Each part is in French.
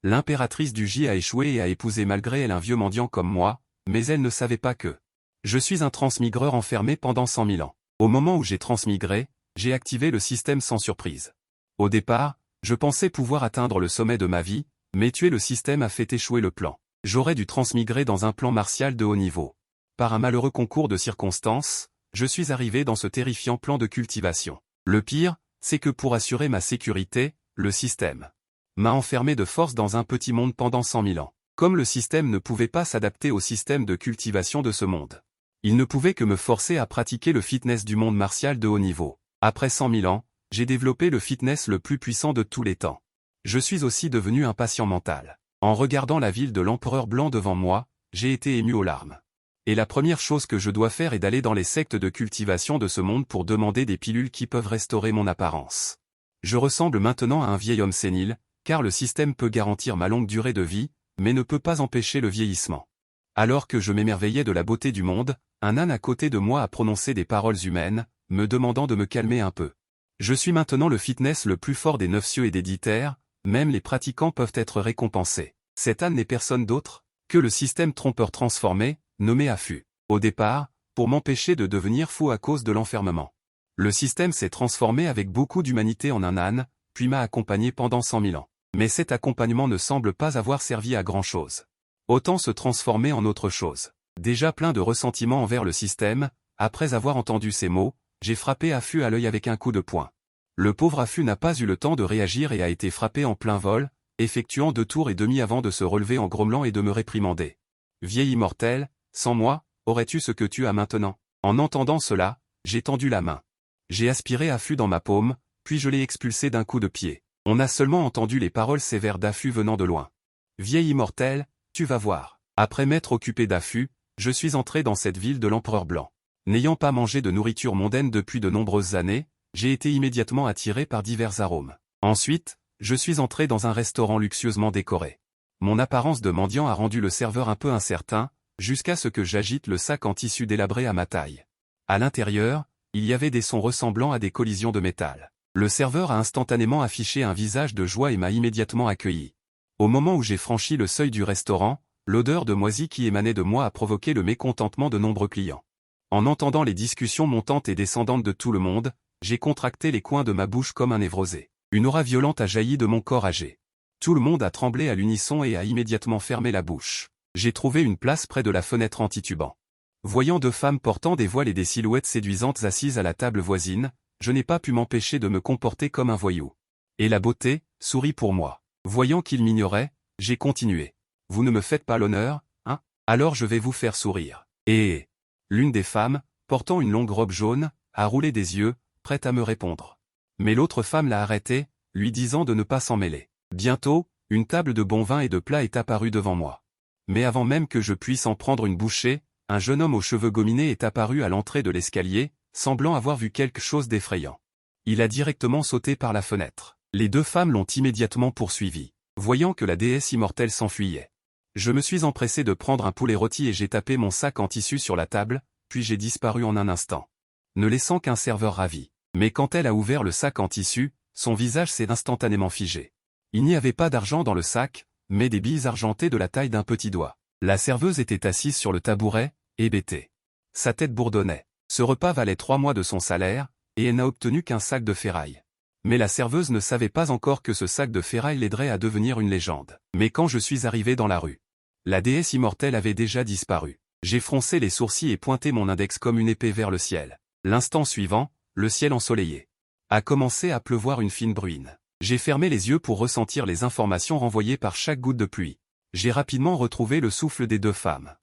L'impératrice du J a échoué et a épousé malgré elle un vieux mendiant comme moi, mais elle ne savait pas que je suis un transmigreur enfermé pendant 100 000 ans. Au moment où j'ai transmigré, j'ai activé le système sans surprise. Au départ, je pensais pouvoir atteindre le sommet de ma vie, mais tuer le système a fait échouer le plan. J'aurais dû transmigrer dans un plan martial de haut niveau. Par un malheureux concours de circonstances, je suis arrivé dans ce terrifiant plan de cultivation. Le pire, c'est que pour assurer ma sécurité, le système m'a enfermé de force dans un petit monde pendant 100 000 ans. Comme le système ne pouvait pas s'adapter au système de cultivation de ce monde, il ne pouvait que me forcer à pratiquer le fitness du monde martial de haut niveau. Après 100 000 ans, j'ai développé le fitness le plus puissant de tous les temps. Je suis aussi devenu un patient mental. En regardant la ville de l'Empereur Blanc devant moi, j'ai été ému aux larmes. Et la première chose que je dois faire est d'aller dans les sectes de cultivation de ce monde pour demander des pilules qui peuvent restaurer mon apparence. Je ressemble maintenant à un vieil homme sénile, car le système peut garantir ma longue durée de vie, mais ne peut pas empêcher le vieillissement. Alors que je m'émerveillais de la beauté du monde, un âne à côté de moi a prononcé des paroles humaines, me demandant de me calmer un peu. Je suis maintenant le fitness le plus fort des 9 cieux et des 10 terres, même les pratiquants peuvent être récompensés. Cet âne n'est personne d'autre que le système trompeur transformé, nommé affût. Au départ, pour m'empêcher de devenir fou à cause de l'enfermement. Le système s'est transformé avec beaucoup d'humanité en un âne, puis m'a accompagné pendant 100 000 ans. Mais cet accompagnement ne semble pas avoir servi à grand-chose. Autant se transformer en autre chose. Déjà plein de ressentiment envers le système, après avoir entendu ces mots, j'ai frappé Affût à l'œil avec un coup de poing. Le pauvre Affût n'a pas eu le temps de réagir et a été frappé en plein vol, effectuant 2 tours et demi avant de se relever en grommelant et de me réprimander. Vieil immortel, sans moi, aurais-tu ce que tu as maintenant? En entendant cela, j'ai tendu la main. J'ai aspiré Affût dans ma paume, puis je l'ai expulsé d'un coup de pied. On a seulement entendu les paroles sévères d'Affût venant de loin. Vieil immortel, tu vas voir. Après m'être occupé d'Affût, je suis entré dans cette ville de l'Empereur Blanc. N'ayant pas mangé de nourriture mondaine depuis de nombreuses années, j'ai été immédiatement attiré par divers arômes. Ensuite, je suis entré dans un restaurant luxueusement décoré. Mon apparence de mendiant a rendu le serveur un peu incertain, jusqu'à ce que j'agite le sac en tissu délabré à ma taille. À l'intérieur, il y avait des sons ressemblant à des collisions de métal. Le serveur a instantanément affiché un visage de joie et m'a immédiatement accueilli. Au moment où j'ai franchi le seuil du restaurant, l'odeur de moisi qui émanait de moi a provoqué le mécontentement de nombreux clients. En entendant les discussions montantes et descendantes de tout le monde, j'ai contracté les coins de ma bouche comme un névrosé. Une aura violente a jailli de mon corps âgé. Tout le monde a tremblé à l'unisson et a immédiatement fermé la bouche. J'ai trouvé une place près de la fenêtre en titubant. Voyant 2 femmes portant des voiles et des silhouettes séduisantes assises à la table voisine, je n'ai pas pu m'empêcher de me comporter comme un voyou. Et la beauté, sourit pour moi. Voyant qu'ils m'ignoraient, j'ai continué. Vous ne me faites pas l'honneur, hein? Alors je vais vous faire sourire. Et l'une des femmes, portant une longue robe jaune, a roulé des yeux, prête à me répondre. Mais l'autre femme l'a arrêtée, lui disant de ne pas s'en mêler. Bientôt, une table de bon vin et de plats est apparue devant moi. Mais avant même que je puisse en prendre une bouchée, un jeune homme aux cheveux gominés est apparu à l'entrée de l'escalier, semblant avoir vu quelque chose d'effrayant. Il a directement sauté par la fenêtre. Les 2 femmes l'ont immédiatement poursuivi. Voyant que la déesse immortelle s'enfuyait, je me suis empressé de prendre un poulet rôti et j'ai tapé mon sac en tissu sur la table, puis j'ai disparu en un instant, ne laissant qu'un serveur ravi. Mais quand elle a ouvert le sac en tissu, son visage s'est instantanément figé. Il n'y avait pas d'argent dans le sac, mais des billes argentées de la taille d'un petit doigt. La serveuse était assise sur le tabouret, hébétée. Sa tête bourdonnait. Ce repas valait 3 mois de son salaire, et elle n'a obtenu qu'un sac de ferraille. Mais la serveuse ne savait pas encore que ce sac de ferraille l'aiderait à devenir une légende. Mais quand je suis arrivé dans la rue, la déesse immortelle avait déjà disparu. J'ai froncé les sourcils et pointé mon index comme une épée vers le ciel. L'instant suivant, le ciel ensoleillé a commencé à pleuvoir une fine bruine. J'ai fermé les yeux pour ressentir les informations renvoyées par chaque goutte de pluie. J'ai rapidement retrouvé le souffle des 2 femmes.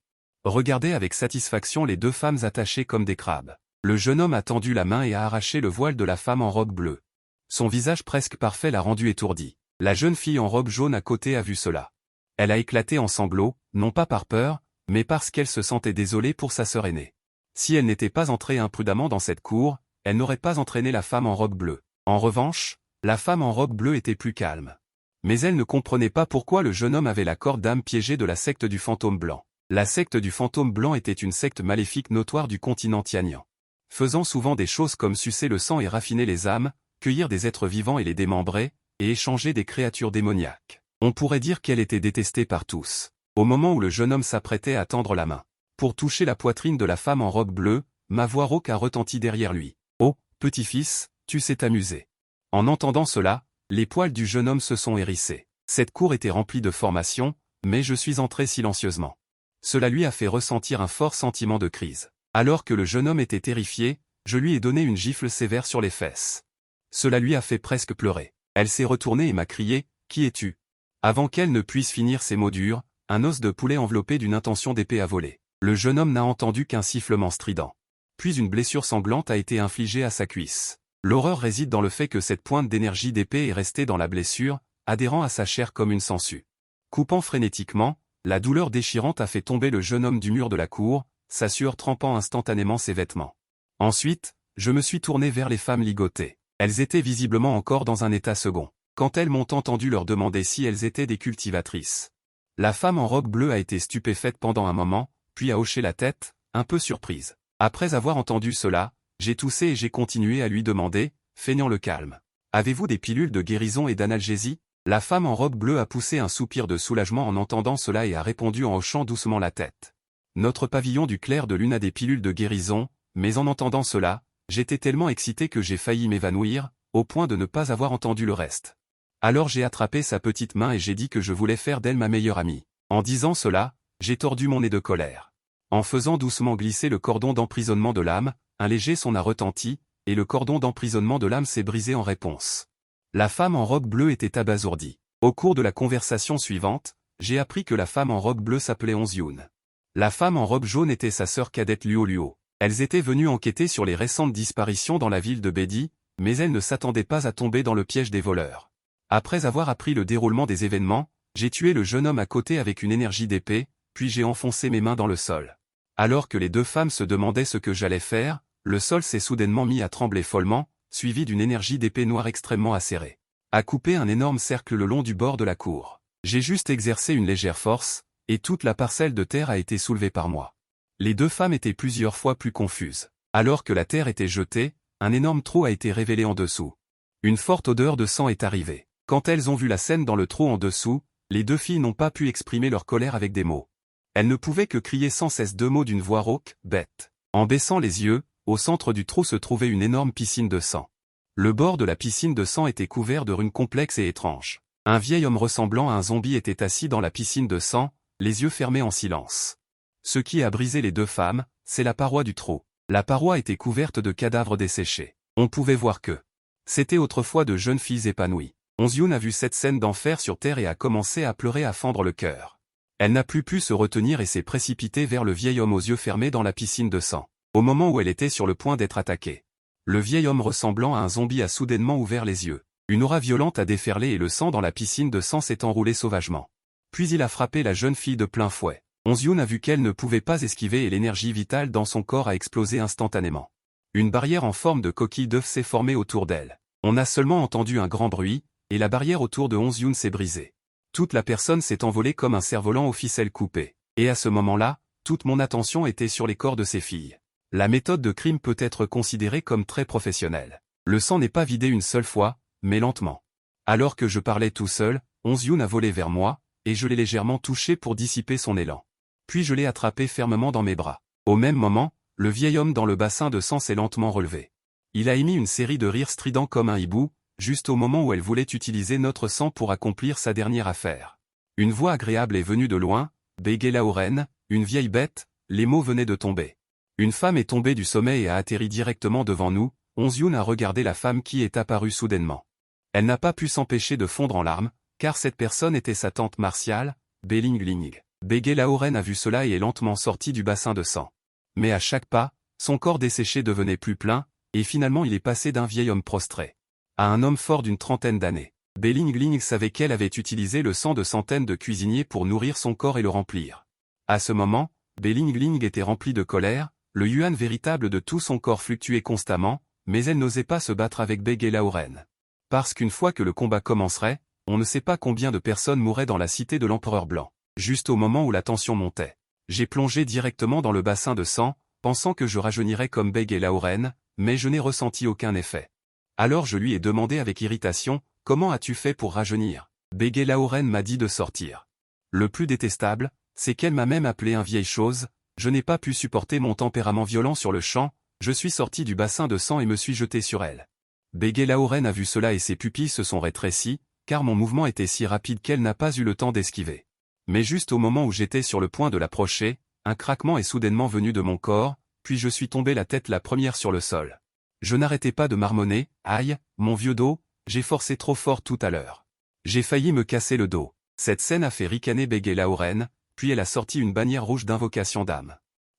Regardez avec satisfaction les 2 femmes attachées comme des crabes. Le jeune homme a tendu la main et a arraché le voile de la femme en robe bleue. Son visage presque parfait l'a rendu étourdi. La jeune fille en robe jaune à côté a vu cela. Elle a éclaté en sanglots, non pas par peur, mais parce qu'elle se sentait désolée pour sa sœur aînée. Si elle n'était pas entrée imprudemment dans cette cour, elle n'aurait pas entraîné la femme en robe bleue. En revanche, la femme en robe bleue était plus calme. Mais elle ne comprenait pas pourquoi le jeune homme avait la corde d'âme piégée de la secte du fantôme blanc. La secte du fantôme blanc était une secte maléfique notoire du continent Tianyan. Faisant souvent des choses comme sucer le sang et raffiner les âmes, cueillir des êtres vivants et les démembrer, et échanger des créatures démoniaques. On pourrait dire qu'elle était détestée par tous. Au moment où le jeune homme s'apprêtait à tendre la main pour toucher la poitrine de la femme en robe bleue, ma voix rauque a retenti derrière lui. « Oh, petit-fils, tu sais t'amuser. » En entendant cela, les poils du jeune homme se sont hérissés. Cette cour était remplie de formations, mais je suis entré silencieusement. Cela lui a fait ressentir un fort sentiment de crise. Alors que le jeune homme était terrifié, je lui ai donné une gifle sévère sur les fesses. Cela lui a fait presque pleurer. Elle s'est retournée et m'a crié « Qui es-tu » Avant qu'elle ne puisse finir ses mots durs, un os de poulet enveloppé d'une intention d'épée a volé. Le jeune homme n'a entendu qu'un sifflement strident. Puis une blessure sanglante a été infligée à sa cuisse. L'horreur réside dans le fait que cette pointe d'énergie d'épée est restée dans la blessure, adhérant à sa chair comme une sangsue. Coupant frénétiquement, la douleur déchirante a fait tomber le jeune homme du mur de la cour, sa sueur trempant instantanément ses vêtements. Ensuite, je me suis tourné vers les femmes ligotées. Elles étaient visiblement encore dans un état second. Quand elles m'ont entendu leur demander si elles étaient des cultivatrices. La femme en robe bleue a été stupéfaite pendant un moment, puis a hoché la tête, un peu surprise. Après avoir entendu cela, j'ai toussé et j'ai continué à lui demander, feignant le calme. « Avez-vous des pilules de guérison et d'analgésie » La femme en robe bleue a poussé un soupir de soulagement en entendant cela et a répondu en hochant doucement la tête. Notre pavillon du clair de lune a des pilules de guérison, mais en entendant cela, j'étais tellement excité que j'ai failli m'évanouir, au point de ne pas avoir entendu le reste. Alors j'ai attrapé sa petite main et j'ai dit que je voulais faire d'elle ma meilleure amie. En disant cela, j'ai tordu mon nez de colère. En faisant doucement glisser le cordon d'emprisonnement de l'âme, un léger son a retenti, et le cordon d'emprisonnement de l'âme s'est brisé en réponse. La femme en robe bleue était abasourdie. Au cours de la conversation suivante, j'ai appris que la femme en robe bleue s'appelait Onzyun. La femme en robe jaune était sa sœur cadette Luo Luo. Elles étaient venues enquêter sur les récentes disparitions dans la ville de Bedi, mais elles ne s'attendaient pas à tomber dans le piège des voleurs. Après avoir appris le déroulement des événements, j'ai tué le jeune homme à côté avec une énergie d'épée, puis j'ai enfoncé mes mains dans le sol. Alors que les deux femmes se demandaient ce que j'allais faire, le sol s'est soudainement mis à trembler follement, suivi d'une énergie d'épée noire extrêmement acérée. A coupé un énorme cercle le long du bord de la cour. J'ai juste exercé une légère force, et toute la parcelle de terre a été soulevée par moi. Les deux femmes étaient plusieurs fois plus confuses. Alors que la terre était jetée, un énorme trou a été révélé en dessous. Une forte odeur de sang est arrivée. Quand elles ont vu la scène dans le trou en dessous, les deux filles n'ont pas pu exprimer leur colère avec des mots. Elles ne pouvaient que crier sans cesse deux mots d'une voix rauque, bête. En baissant les yeux, au centre du trou se trouvait une énorme piscine de sang. Le bord de la piscine de sang était couvert de runes complexes et étranges. Un vieil homme ressemblant à un zombie était assis dans la piscine de sang, les yeux fermés en silence. Ce qui a brisé les deux femmes, c'est la paroi du trou. La paroi était couverte de cadavres desséchés. On pouvait voir que c'était autrefois de jeunes filles épanouies. Onzyun a vu cette scène d'enfer sur terre et a commencé à pleurer à fendre le cœur. Elle n'a plus pu se retenir et s'est précipitée vers le vieil homme aux yeux fermés dans la piscine de sang. Au moment où elle était sur le point d'être attaquée, le vieil homme ressemblant à un zombie a soudainement ouvert les yeux. Une aura violente a déferlé et le sang dans la piscine de sang s'est enroulé sauvagement. Puis il a frappé la jeune fille de plein fouet. Onzyun a vu qu'elle ne pouvait pas esquiver et l'énergie vitale dans son corps a explosé instantanément. Une barrière en forme de coquille d'œuf s'est formée autour d'elle. On a seulement entendu un grand bruit, et la barrière autour de Onzyun s'est brisée. Toute la personne s'est envolée comme un cerf-volant aux ficelles coupées. Et à ce moment-là, toute mon attention était sur les corps de ces filles. La méthode de crime peut être considérée comme très professionnelle. Le sang n'est pas vidé une seule fois, mais lentement. Alors que je parlais tout seul, Onzyun a volé vers moi, et je l'ai légèrement touché pour dissiper son élan. Puis je l'ai attrapé fermement dans mes bras. Au même moment, le vieil homme dans le bassin de sang s'est lentement relevé. Il a émis une série de rires stridents comme un hibou, juste au moment où elle voulait utiliser notre sang pour accomplir sa dernière affaire. Une voix agréable est venue de loin, « Bégé Laoren, une vieille bête », les mots venaient de tomber. Une femme est tombée du sommet et a atterri directement devant nous. Onzyun a regardé la femme qui est apparue soudainement. Elle n'a pas pu s'empêcher de fondre en larmes, car cette personne était sa tante martiale, Beling Ling. Bégé Laoren a vu cela et est lentement sorti du bassin de sang. Mais à chaque pas, son corps desséché devenait plus plein, et finalement il est passé d'un vieil homme prostré à un homme fort d'une trentaine d'années. Beling Ling savait qu'elle avait utilisé le sang de centaines de cuisiniers pour nourrir son corps et le remplir. À ce moment, Beling Ling était remplie de colère, le yuan véritable de tout son corps fluctuait constamment, mais elle n'osait pas se battre avec Bégé Laoren. Parce qu'une fois que le combat commencerait, on ne sait pas combien de personnes mourraient dans la cité de l'Empereur Blanc. Juste au moment où la tension montait, j'ai plongé directement dans le bassin de sang, pensant que je rajeunirais comme Bégé Laoren, mais je n'ai ressenti aucun effet. Alors je lui ai demandé avec irritation, « Comment as-tu fait pour rajeunir ?» Bégué Laoren m'a dit de sortir. Le plus détestable, c'est qu'elle m'a même appelé un vieille chose, je n'ai pas pu supporter mon tempérament violent sur le champ, je suis sorti du bassin de sang et me suis jeté sur elle. Bégué Laoren a vu cela et ses pupilles se sont rétrécies, car mon mouvement était si rapide qu'elle n'a pas eu le temps d'esquiver. Mais juste au moment où j'étais sur le point de l'approcher, un craquement est soudainement venu de mon corps, puis je suis tombé la tête la première sur le sol. Je n'arrêtais pas de marmonner, aïe, mon vieux dos, j'ai forcé trop fort tout à l'heure. J'ai failli me casser le dos. Cette scène a fait ricaner Bégué Laoren, puis elle a sorti une bannière rouge d'invocation d'âme.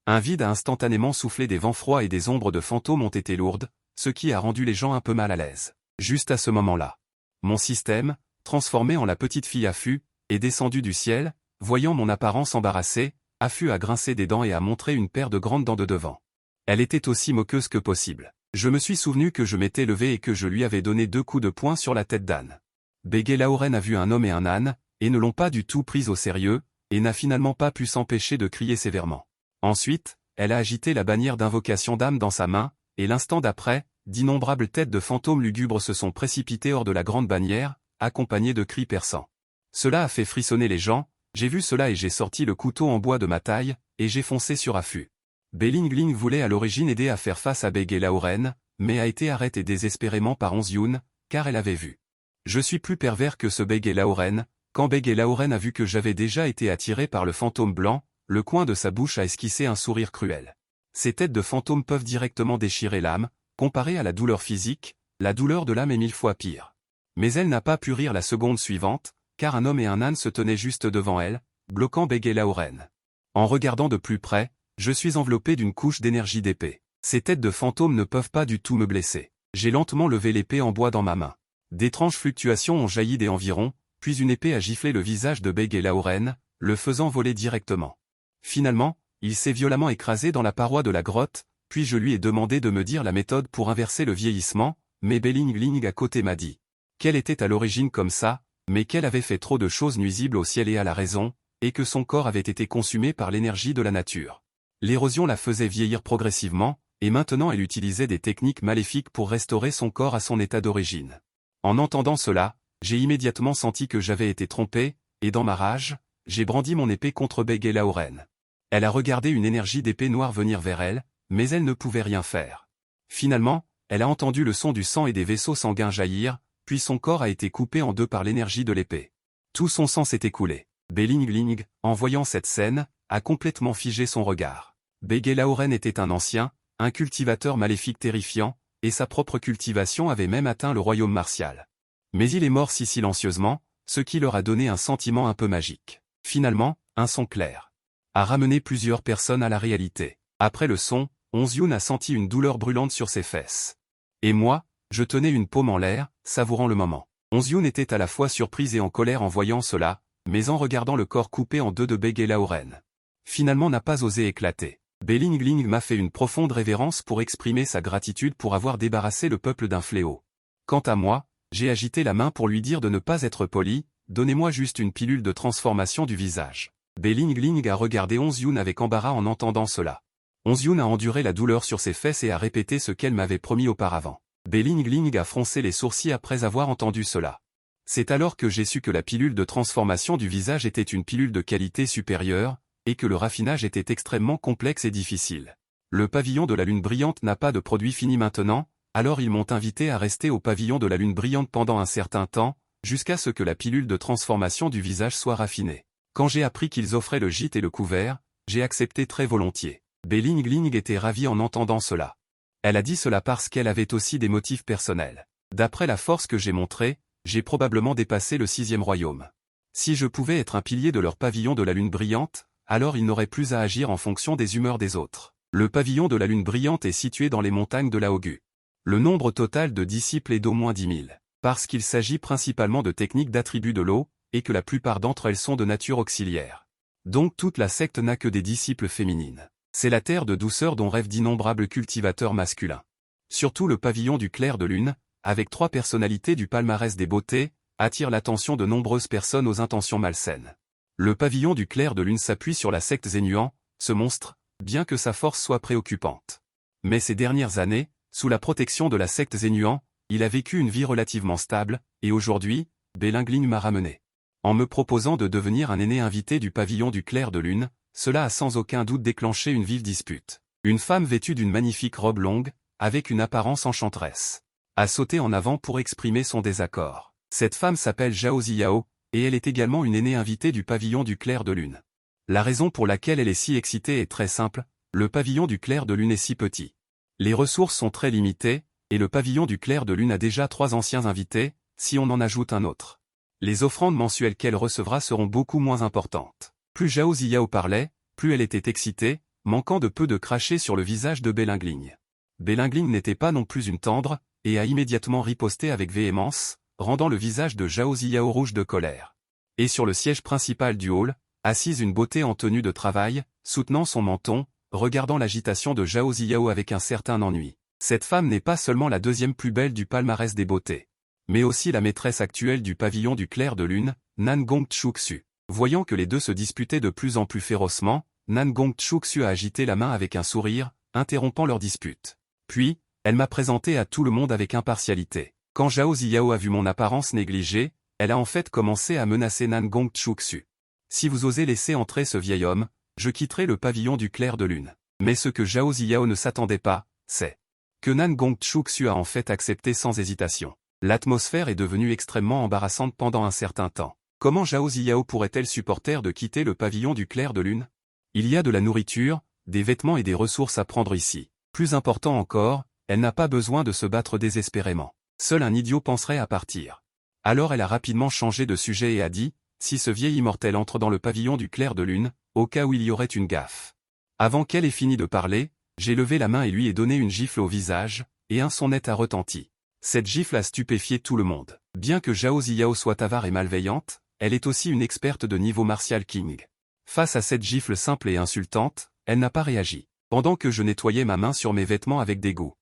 Un vide a instantanément soufflé, des vents froids et des ombres de fantômes ont été lourdes, ce qui a rendu les gens un peu mal à l'aise. Juste à ce moment-là, mon système, transformé en la petite fille Affû, est descendu du ciel, voyant mon apparence embarrassée, Affû a grincé des dents et a montré une paire de grandes dents de devant. Elle était aussi moqueuse que possible. Je me suis souvenu que je m'étais levé et que je lui avais donné 2 coups de poing sur la tête d'âne. Bégué Laoren a vu un homme et un âne, et ne l'ont pas du tout prise au sérieux, et n'a finalement pas pu s'empêcher de crier sévèrement. Ensuite, elle a agité la bannière d'invocation d'âme dans sa main, et l'instant d'après, d'innombrables têtes de fantômes lugubres se sont précipitées hors de la grande bannière, accompagnées de cris perçants. Cela a fait frissonner les gens, j'ai vu cela et j'ai sorti le couteau en bois de ma taille, et j'ai foncé sur Affû. Belingling voulait à l'origine aider à faire face à Bégué Laoren, mais a été arrêté désespérément par Onzioun, car elle avait vu. Je suis plus pervers que ce Bégué Laoren, quand Bégué Laoren a vu que j'avais déjà été attiré par le fantôme blanc, le coin de sa bouche a esquissé un sourire cruel. Ces têtes de fantômes peuvent directement déchirer l'âme, comparée à la douleur physique, la douleur de l'âme est 1000 fois pire. Mais elle n'a pas pu rire la seconde suivante, car un homme et un âne se tenaient juste devant elle, bloquant Bégué Laoren. En regardant de plus près, je suis enveloppé d'une couche d'énergie d'épée. Ces têtes de fantômes ne peuvent pas du tout me blesser. J'ai lentement levé l'épée en bois dans ma main. D'étranges fluctuations ont jailli des environs, puis une épée a giflé le visage de Bégué Laoren, le faisant voler directement. Finalement, il s'est violemment écrasé dans la paroi de la grotte, puis je lui ai demandé de me dire la méthode pour inverser le vieillissement, mais Belingling à côté m'a dit qu'elle était à l'origine comme ça, mais qu'elle avait fait trop de choses nuisibles au ciel et à la raison, et que son corps avait été consumé par l'énergie de la nature. L'érosion la faisait vieillir progressivement, et maintenant elle utilisait des techniques maléfiques pour restaurer son corps à son état d'origine. En entendant cela, j'ai immédiatement senti que j'avais été trompé, et dans ma rage, j'ai brandi mon épée contre Bégué Laoren. Elle a regardé une énergie d'épée noire venir vers elle, mais elle ne pouvait rien faire. Finalement, elle a entendu le son du sang et des vaisseaux sanguins jaillir, puis son corps a été coupé en deux par l'énergie de l'épée. Tout son sang s'est écoulé. Belingling, en voyant cette scène, a complètement figé son regard. Bégué Laoren était un ancien, un cultivateur maléfique terrifiant, et sa propre cultivation avait même atteint le royaume martial. Mais il est mort si silencieusement, ce qui leur a donné un sentiment un peu magique. Finalement, un son clair a ramené plusieurs personnes à la réalité. Après le son, Onzioun a senti une douleur brûlante sur ses fesses. Et moi, je tenais une paume en l'air, savourant le moment. Onzioun était à la fois surprise et en colère en voyant cela, mais en regardant le corps coupé en deux de Bégué Laoren. Finalement n'a pas osé éclater. Belingling m'a fait une profonde révérence pour exprimer sa gratitude pour avoir débarrassé le peuple d'un fléau. Quant à moi, j'ai agité la main pour lui dire de ne pas être poli, donnez-moi juste une pilule de transformation du visage. Belingling a regardé Onzioun avec embarras en entendant cela. Onzioun a enduré la douleur sur ses fesses et a répété ce qu'elle m'avait promis auparavant. Belingling a froncé les sourcils après avoir entendu cela. C'est alors que j'ai su que la pilule de transformation du visage était une pilule de qualité supérieure, et que le raffinage était extrêmement complexe et difficile. Le pavillon de la lune brillante n'a pas de produit fini maintenant, alors ils m'ont invité à rester au pavillon de la lune brillante pendant un certain temps, jusqu'à ce que la pilule de transformation du visage soit raffinée. Quand j'ai appris qu'ils offraient le gîte et le couvert, j'ai accepté très volontiers. Belingling était ravie en entendant cela. Elle a dit cela parce qu'elle avait aussi des motifs personnels. D'après la force que j'ai montrée, j'ai probablement dépassé le 6e royaume. Si je pouvais être un pilier de leur pavillon de la lune brillante, alors ils n'auraient plus à agir en fonction des humeurs des autres. Le pavillon de la lune brillante est situé dans les montagnes de la Hogu. Le nombre total de disciples est d'au moins 10 000, parce qu'il s'agit principalement de techniques d'attributs de l'eau, et que la plupart d'entre elles sont de nature auxiliaire. Donc toute la secte n'a que des disciples féminines. C'est la terre de douceur dont rêvent d'innombrables cultivateurs masculins. Surtout le pavillon du clair de lune, avec 3 personnalités du palmarès des beautés, attire l'attention de nombreuses personnes aux intentions malsaines. Le pavillon du clair de lune s'appuie sur la secte Zénuan, ce monstre, bien que sa force soit préoccupante. Mais ces dernières années, sous la protection de la secte Zénuan, il a vécu une vie relativement stable, et aujourd'hui, Belingling m'a ramené. En me proposant de devenir un aîné invité du pavillon du clair de lune, cela a sans aucun doute déclenché une vive dispute. Une femme vêtue d'une magnifique robe longue, avec une apparence enchanteresse, a sauté en avant pour exprimer son désaccord. Cette femme s'appelle Zhao Ziyao, et elle est également une aînée invitée du pavillon du clair de lune. La raison pour laquelle elle est si excitée est très simple, le pavillon du clair de lune est si petit. Les ressources sont très limitées, et le pavillon du clair de lune a déjà 3 anciens invités, si on en ajoute un autre. Les offrandes mensuelles qu'elle recevra seront beaucoup moins importantes. Plus Zhao Ziyao parlait, plus elle était excitée, manquant de peu de cracher sur le visage de Belingling. Belingling n'était pas non plus une tendre, et a immédiatement riposté avec véhémence, rendant le visage de Zhao Ziyao rouge de colère. Et sur le siège principal du hall, assise une beauté en tenue de travail, soutenant son menton, regardant l'agitation de Zhao Ziyao avec un certain ennui. Cette femme n'est pas seulement la deuxième plus belle du palmarès des beautés, mais aussi la maîtresse actuelle du pavillon du clair de lune, Nan Gongchuxu. Voyant que les deux se disputaient de plus en plus férocement, Nan Gongchuxu a agité la main avec un sourire, interrompant leur dispute. Puis, elle m'a présenté à tout le monde avec impartialité. Quand Zhao Ziyao a vu mon apparence négligée, elle a en fait commencé à menacer Nan Gongchuxu. Si vous osez laisser entrer ce vieil homme, je quitterai le pavillon du clair de lune. Mais ce que Zhao Ziyao ne s'attendait pas, c'est que Nan Gongchuxu a en fait accepté sans hésitation. L'atmosphère est devenue extrêmement embarrassante pendant un certain temps. Comment Zhao Ziyao pourrait-elle supporter de quitter le pavillon du clair de lune? Il y a de la nourriture, des vêtements et des ressources à prendre ici. Plus important encore, elle n'a pas besoin de se battre désespérément. Seul un idiot penserait à partir. Alors elle a rapidement changé de sujet et a dit, si ce vieil immortel entre dans le pavillon du clair de lune, au cas où il y aurait une gaffe. Avant qu'elle ait fini de parler, j'ai levé la main et lui ai donné une gifle au visage, et un son net a retenti. Cette gifle a stupéfié tout le monde. Bien que Zhao Ziyao soit avare et malveillante, elle est aussi une experte de niveau martial king. Face à cette gifle simple et insultante, elle n'a pas réagi. Pendant que je nettoyais ma main sur mes vêtements avec dégoût.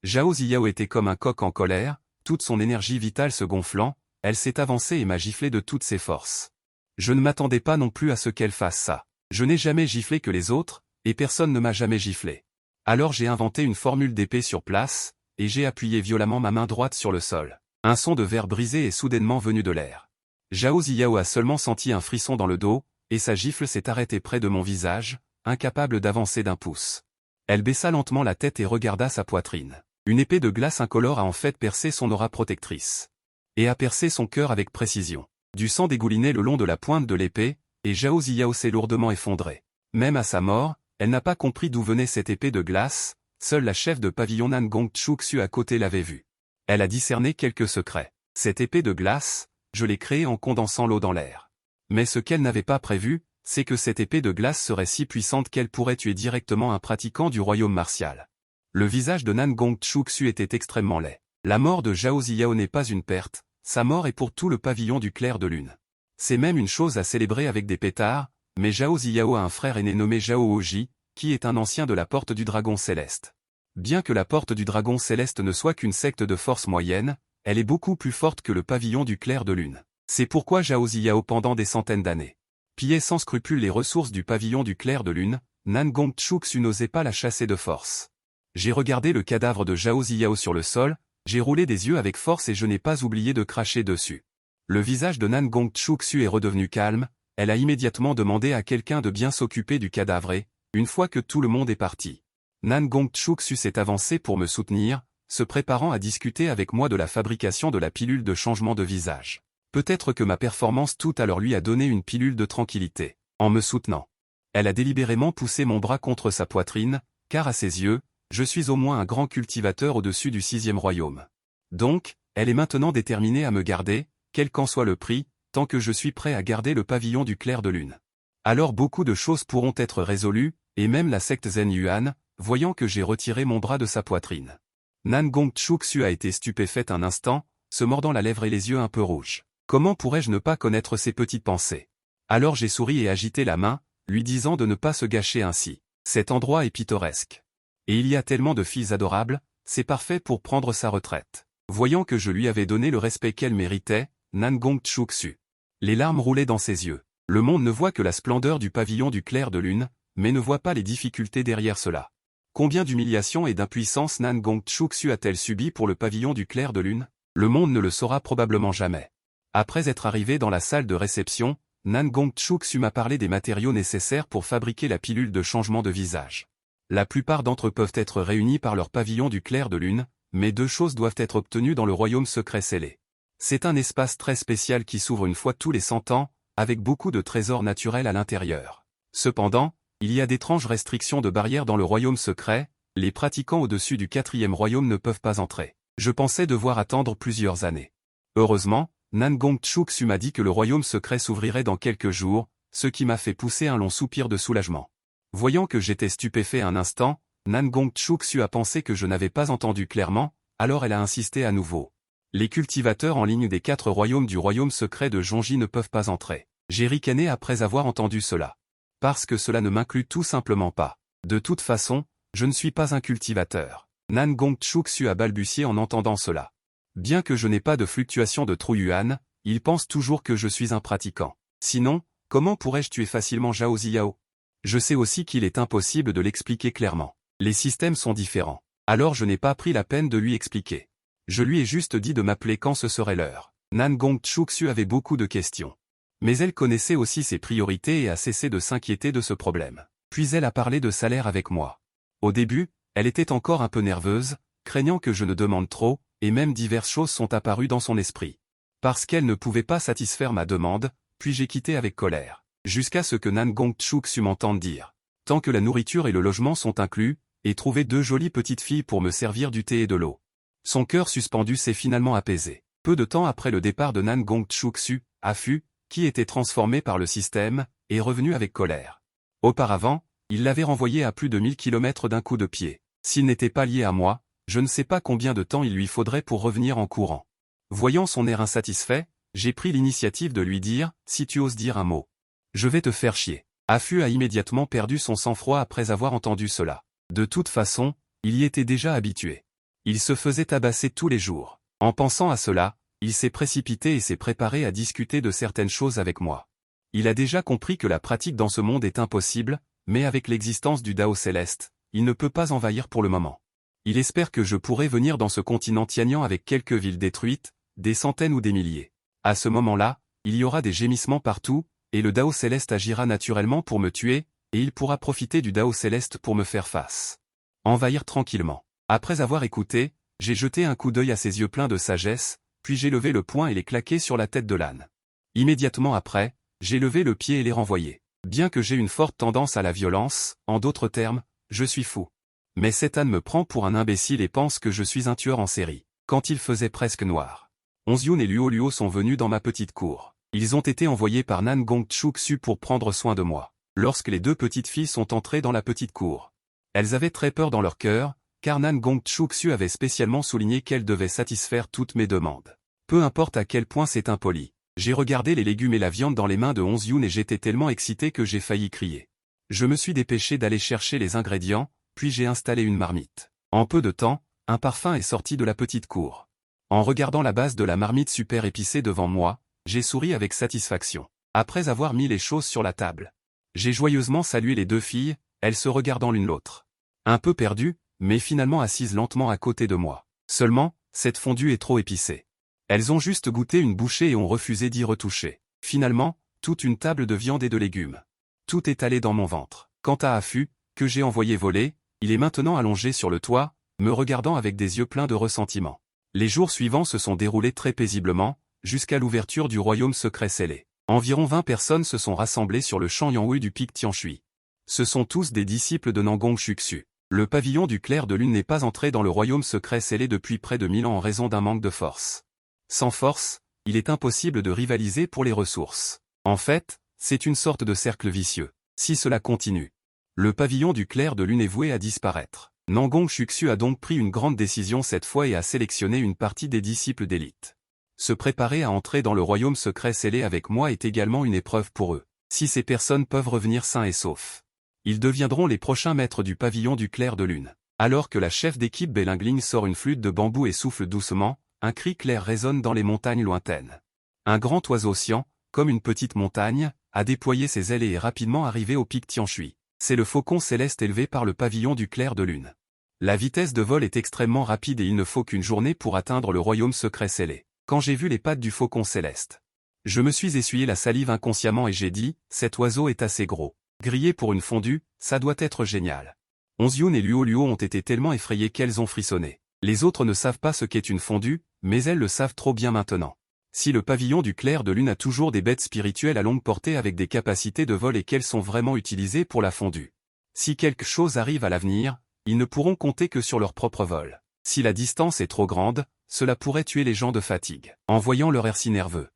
Zhao Ziyao était comme un coq en colère, toute son énergie vitale se gonflant, elle s'est avancée et m'a giflé de toutes ses forces. Je ne m'attendais pas non plus à ce qu'elle fasse ça. Je n'ai jamais giflé que les autres, et personne ne m'a jamais giflé. Alors j'ai inventé une formule d'épée sur place, et j'ai appuyé violemment ma main droite sur le sol. Un son de verre brisé est soudainement venu de l'air. Zhao Ziyao a seulement senti un frisson dans le dos, et sa gifle s'est arrêtée près de mon visage, incapable d'avancer d'un pouce. Elle baissa lentement la tête et regarda sa poitrine. Une épée de glace incolore a en fait percé son aura protectrice. Et a percé son cœur avec précision. Du sang dégoulinait le long de la pointe de l'épée, et Zhao Ziyao s'est lourdement effondré. Même à sa mort, elle n'a pas compris d'où venait cette épée de glace, seule la chef de pavillon Nan Gongchuxu à côté l'avait vue. Elle a discerné quelques secrets. Cette épée de glace, je l'ai créée en condensant l'eau dans l'air. Mais ce qu'elle n'avait pas prévu, c'est que cette épée de glace serait si puissante qu'elle pourrait tuer directement un pratiquant du royaume martial. Le visage de Nan Gongchuxu était extrêmement laid. La mort de Zhao Ziyao n'est pas une perte, sa mort est pour tout le pavillon du clair de lune. C'est même une chose à célébrer avec des pétards, mais Zhao Ziyao a un frère aîné nommé Zhao Oji, qui est un ancien de la Porte du Dragon Céleste. Bien que la Porte du Dragon Céleste ne soit qu'une secte de force moyenne, elle est beaucoup plus forte que le pavillon du clair de lune. C'est pourquoi Zhao Ziyao pendant des centaines d'années pillait sans scrupule les ressources du pavillon du clair de lune, Nan Gongchuxu n'osait pas la chasser de force. J'ai regardé le cadavre de Zhao Ziyao sur le sol, j'ai roulé des yeux avec force et je n'ai pas oublié de cracher dessus. Le visage de Nan Gongchuxu est redevenu calme, elle a immédiatement demandé à quelqu'un de bien s'occuper du cadavre et, une fois que tout le monde est parti, Nan Gongchuxu s'est avancé pour me soutenir, se préparant à discuter avec moi de la fabrication de la pilule de changement de visage. Peut-être que ma performance tout à l'heure lui a donné une pilule de tranquillité. En me soutenant, elle a délibérément poussé mon bras contre sa poitrine, car à ses yeux, je suis au moins un grand cultivateur au-dessus du 6e royaume. Donc, elle est maintenant déterminée à me garder, quel qu'en soit le prix, tant que je suis prêt à garder le pavillon du clair de lune. Alors beaucoup de choses pourront être résolues, et même la secte Zen Yuan, voyant que j'ai retiré mon bras de sa poitrine. Nan Gongchuxu a été stupéfaite un instant, se mordant la lèvre et les yeux un peu rouges. Comment pourrais-je ne pas connaître ses petites pensées? Alors j'ai souri et agité la main, lui disant de ne pas se gâcher ainsi. Cet endroit est pittoresque. Et il y a tellement de filles adorables, c'est parfait pour prendre sa retraite. Voyant que je lui avais donné le respect qu'elle méritait, Nan Gongchuxu. Les larmes roulaient dans ses yeux. Le monde ne voit que la splendeur du pavillon du clair de lune, mais ne voit pas les difficultés derrière cela. Combien d'humiliations et d'impuissance Nan Gongchuxu a-t-elle subi pour le pavillon du clair de lune? Le monde ne le saura probablement jamais. Après être arrivé dans la salle de réception, Nan Gongchuk m'a parlé des matériaux nécessaires pour fabriquer la pilule de changement de visage. La plupart d'entre eux peuvent être réunis par leur pavillon du clair de lune, mais deux choses doivent être obtenues dans le royaume secret scellé. C'est un espace très spécial qui s'ouvre une fois tous les 100 ans, avec beaucoup de trésors naturels à l'intérieur. Cependant, il y a d'étranges restrictions de barrières dans le royaume secret, les pratiquants au-dessus du 4e royaume ne peuvent pas entrer. Je pensais devoir attendre plusieurs années. Heureusement, Nan Gongchuk m'a dit que le royaume secret s'ouvrirait dans quelques jours, ce qui m'a fait pousser un long soupir de soulagement. Voyant que j'étais stupéfait un instant, Nan Gongchuk a pensé que je n'avais pas entendu clairement, alors elle a insisté à nouveau. Les cultivateurs en ligne des 4 royaumes du royaume secret de Zhongji ne peuvent pas entrer. J'ai ricané après avoir entendu cela. Parce que cela ne m'inclut tout simplement pas. De toute façon, je ne suis pas un cultivateur. Nan Gongchuk a balbutié en entendant cela. Bien que je n'ai pas de fluctuation de Trou Yuan, il pense toujours que je suis un pratiquant. Sinon, comment pourrais-je tuer facilement Zhao Ziyao? Je sais aussi qu'il est impossible de l'expliquer clairement. Les systèmes sont différents. Alors je n'ai pas pris la peine de lui expliquer. Je lui ai juste dit de m'appeler quand ce serait l'heure. Nan Gongchuk avait beaucoup de questions. Mais elle connaissait aussi ses priorités et a cessé de s'inquiéter de ce problème. Puis elle a parlé de salaire avec moi. Au début, elle était encore un peu nerveuse, craignant que je ne demande trop, et même diverses choses sont apparues dans son esprit. Parce qu'elle ne pouvait pas satisfaire ma demande, puis j'ai quitté avec colère. Jusqu'à ce que Nan Gongchuk m'entende dire. Tant que la nourriture et le logement sont inclus, et trouver 2 jolies petites filles pour me servir du thé et de l'eau. Son cœur suspendu s'est finalement apaisé. Peu de temps après le départ de Nan Gongchuk, Afu, qui était transformé par le système, est revenu avec colère. Auparavant, il l'avait renvoyé à plus de 1000 km d'un coup de pied. S'il n'était pas lié à moi, je ne sais pas combien de temps il lui faudrait pour revenir en courant. Voyant son air insatisfait, j'ai pris l'initiative de lui dire, si tu oses dire un mot. Je vais te faire chier. Afu a immédiatement perdu son sang-froid après avoir entendu cela. De toute façon, il y était déjà habitué. Il se faisait tabasser tous les jours. En pensant à cela, il s'est précipité et s'est préparé à discuter de certaines choses avec moi. Il a déjà compris que la pratique dans ce monde est impossible, mais avec l'existence du Dao céleste, il ne peut pas envahir pour le moment. Il espère que je pourrai venir dans ce continent Tianyang avec quelques villes détruites, des centaines ou des milliers. À ce moment-là, il y aura des gémissements partout, et le Dao céleste agira naturellement pour me tuer, et il pourra profiter du Dao céleste pour me faire face. Envahir tranquillement. Après avoir écouté, j'ai jeté un coup d'œil à ses yeux pleins de sagesse, puis j'ai levé le poing et les claqué sur la tête de l'âne. Immédiatement après, j'ai levé le pied et les renvoyé. Bien que j'ai une forte tendance à la violence, en d'autres termes, je suis fou. Mais cet âne me prend pour un imbécile et pense que je suis un tueur en série. Quand il faisait presque noir. Onzyun et Luo sont venus dans ma petite cour. Ils ont été envoyés par Nan Gongchuk pour prendre soin de moi. Lorsque les 2 petites filles sont entrées dans la petite cour. Elles avaient très peur dans leur cœur, car Nan Gongchuk avait spécialement souligné qu'elle devait satisfaire toutes mes demandes. Peu importe à quel point c'est impoli. J'ai regardé les légumes et la viande dans les mains de Onzyun et j'étais tellement excité que j'ai failli crier. Je me suis dépêché d'aller chercher les ingrédients, puis j'ai installé une marmite. En peu de temps, un parfum est sorti de la petite cour. En regardant la base de la marmite super épicée devant moi, j'ai souri avec satisfaction. Après avoir mis les choses sur la table, j'ai joyeusement salué les 2 filles, elles se regardant l'une l'autre. Un peu perdues, mais finalement assises lentement à côté de moi. Seulement, cette fondue est trop épicée. Elles ont juste goûté une bouchée et ont refusé d'y retoucher. Finalement, toute une table de viande et de légumes. Tout est allé dans mon ventre. Quant à Afu, que j'ai envoyé voler, il est maintenant allongé sur le toit, me regardant avec des yeux pleins de ressentiment. Les jours suivants se sont déroulés très paisiblement, jusqu'à l'ouverture du royaume secret scellé. Environ 20 personnes se sont rassemblées sur le champ Yanghui du pic Tianshui. Ce sont tous des disciples de Nan Gongchuk. Le pavillon du clair de lune n'est pas entré dans le royaume secret scellé depuis près de 1000 ans en raison d'un manque de force. Sans force, il est impossible de rivaliser pour les ressources. En fait, c'est une sorte de cercle vicieux. Si cela continue, le pavillon du clair de lune est voué à disparaître. Nan Gongchuk a donc pris une grande décision cette fois et a sélectionné une partie des disciples d'élite. Se préparer à entrer dans le royaume secret scellé avec moi est également une épreuve pour eux. Si ces personnes peuvent revenir sains et saufs, ils deviendront les prochains maîtres du pavillon du clair de lune. Alors que la chef d'équipe Belingling sort une flûte de bambou et souffle doucement, un cri clair résonne dans les montagnes lointaines. Un grand oiseau cyan, comme une petite montagne, a déployé ses ailes et est rapidement arrivé au pic Tianshui. C'est le faucon céleste élevé par le pavillon du clair de lune. La vitesse de vol est extrêmement rapide et il ne faut qu'une journée pour atteindre le royaume secret scellé. quand j'ai vu les pattes du faucon céleste. Je me suis essuyé la salive inconsciemment et j'ai dit, cet oiseau est assez gros. Grillé pour une fondue, ça doit être génial. Onzyun et Luo Luo ont été tellement effrayées qu'elles ont frissonné. Les autres ne savent pas ce qu'est une fondue, mais elles le savent trop bien maintenant. Si le pavillon du clair de lune a toujours des bêtes spirituelles à longue portée avec des capacités de vol et qu'elles sont vraiment utilisées pour la fondue. Si quelque chose arrive à l'avenir, ils ne pourront compter que sur leur propre vol. Si la distance est trop grande, cela pourrait tuer les gens de fatigue. En voyant leur air si nerveux.